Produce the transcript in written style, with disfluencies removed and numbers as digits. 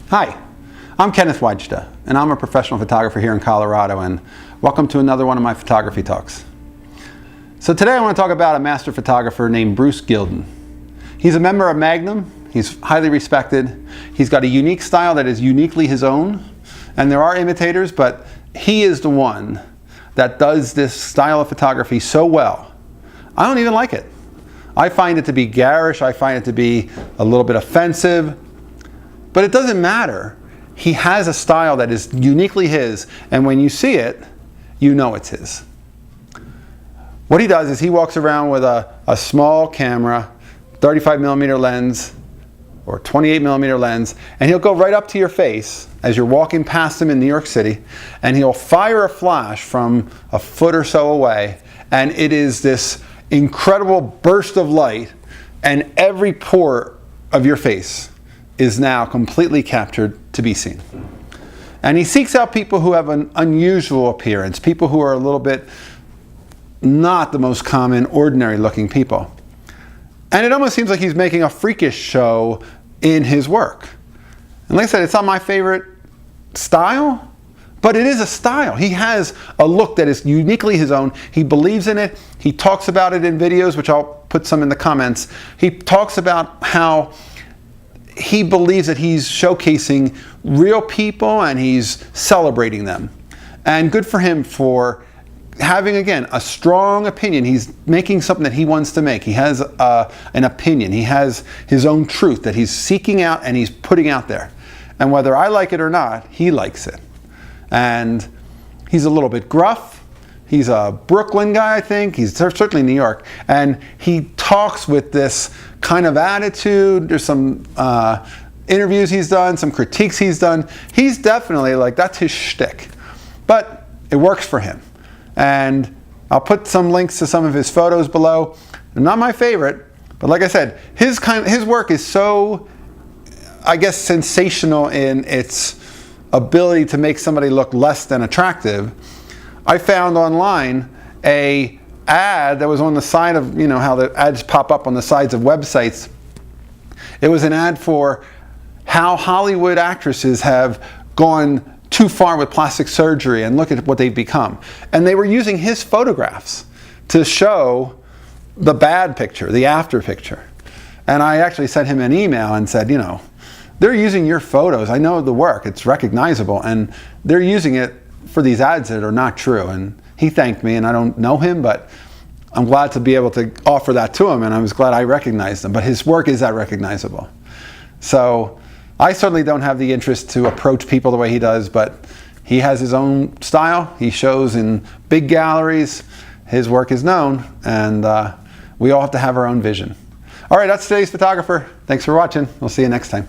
Hi, I'm Kenneth Weidsta, and I'm a professional photographer here in Colorado, and welcome to another one of my photography talks. So today I want to talk about a master photographer named Bruce Gilden. He's a member of Magnum. He's highly respected. He's got a unique style that is uniquely his own, and there are imitators, but he is the one that does this style of photography so well. I don't even like it. I find it to be garish. I find it to be a little bit offensive. But it doesn't matter. He has a style that is uniquely his, and when you see it, you know it's his. What he does is he walks around with a small camera, 35mm lens or 28mm lens, and he'll go right up to your face as you're walking past him in New York City, and he'll fire a flash from a foot or so away, and it is this incredible burst of light, and every pore of your face is now completely captured to be seen. And he seeks out people who have an unusual appearance, people who are a little bit not the most common, ordinary looking people. And it almost seems like he's making a freakish show in his work. And like I said, it's not my favorite style, but it is a style. He has a look that is uniquely his own. He believes in it. He talks about it in videos, which I'll put some in the comments. He talks about how he believes that he's showcasing real people and he's celebrating them. And good for him for having, again, a strong opinion. He's making something that he wants to make. He has an opinion. He has his own truth that he's seeking out and he's putting out there. And whether I like it or not, he likes it. And he's a little bit gruff. He's a Brooklyn guy, I think. He's certainly New York. And he talks with this kind of attitude. There's some interviews he's done, some critiques he's done. He's definitely like, that's his shtick. But it works for him. And I'll put some links to some of his photos below. They're not my favorite, but like I said, his work is so, I guess, sensational in its ability to make somebody look less than attractive. I found online a ad that was on the side of, you know how the ads pop up on the sides of websites. It was an ad for how Hollywood actresses have gone too far with plastic surgery and look at what they've become. And they were using his photographs to show the bad picture, the after picture. And I actually sent him an email and said, you know, they're using your photos. I know the work, it's recognizable, and they're using it for these ads that are not true. And he thanked me, and I don't know him, but I'm glad to be able to offer that to him, and I was glad I recognized him. But his work is that recognizable. So I certainly don't have the interest to approach people the way he does, but he has his own style. He shows in big galleries. His work is known, and we all have to have our own vision. All right, that's today's photographer. Thanks for watching. We'll see you next time.